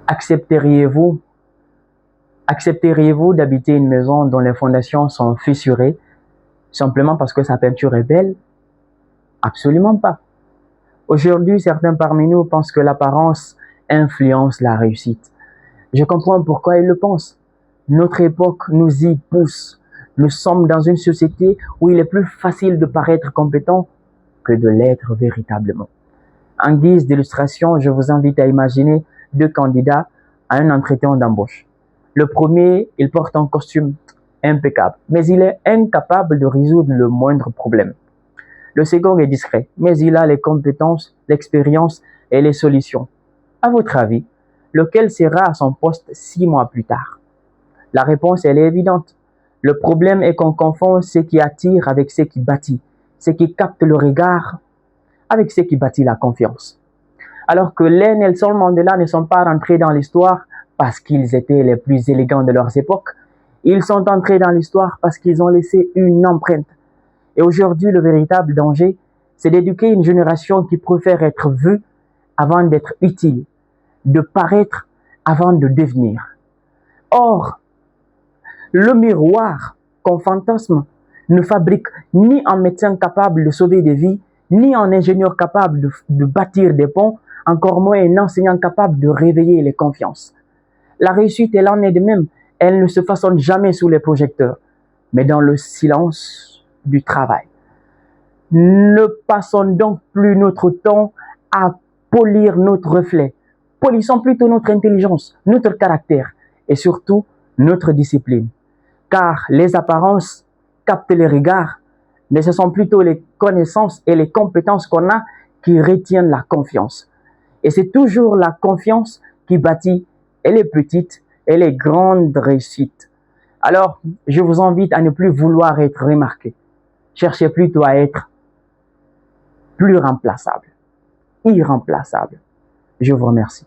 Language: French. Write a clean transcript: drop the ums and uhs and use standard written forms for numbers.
Accepteriez-vous accepteriez-vous d'habiter une maison dont les fondations sont fissurées simplement parce que sa peinture est belle? Absolument pas. Aujourd'hui, certains parmi nous pensent que l'apparence influence la réussite. Je comprends pourquoi ils le pensent. Notre époque nous y pousse. Nous sommes dans une société où il est plus facile de paraître compétent que de l'être véritablement. En guise d'illustration, je vous invite à imaginer deux candidats à un entretien d'embauche. Le premier, il porte un costume impeccable, mais il est incapable de résoudre le moindre problème. Le second est discret, mais il a les compétences, l'expérience et les solutions. À votre avis, lequel sera à son poste 6 mois plus tard? La réponse, elle est évidente. Le problème est qu'on confond ce qui attire avec ce qui bâtit, ce qui capte le regard avec ce qui bâtit la confiance. Alors que les Nelson Mandela ne sont pas rentrés dans l'histoire parce qu'ils étaient les plus élégants de leurs époques, ils sont entrés dans l'histoire parce qu'ils ont laissé une empreinte. Et aujourd'hui, le véritable danger, c'est d'éduquer une génération qui préfère être vue avant d'être utile, de paraître avant de devenir. Or, le miroir qu'on fantasme ne fabrique ni un médecin capable de sauver des vies, ni un ingénieur capable de bâtir des ponts, encore moins un enseignant capable de réveiller les confiances. La réussite, elle en est de même. Elle ne se façonne jamais sous les projecteurs, mais dans le silence du travail. Ne passons donc plus notre temps à polir notre reflet. Polissons plutôt notre intelligence, notre caractère et surtout notre discipline. Car les apparences captent les regards, mais ce sont plutôt les connaissances et les compétences qu'on a qui retiennent la confiance. Et c'est toujours la confiance qui bâtit et les petites et les grandes réussites. Alors, je vous invite à ne plus vouloir être remarqué. Cherchez plutôt à être plus remplaçable, irremplaçable. Je vous remercie.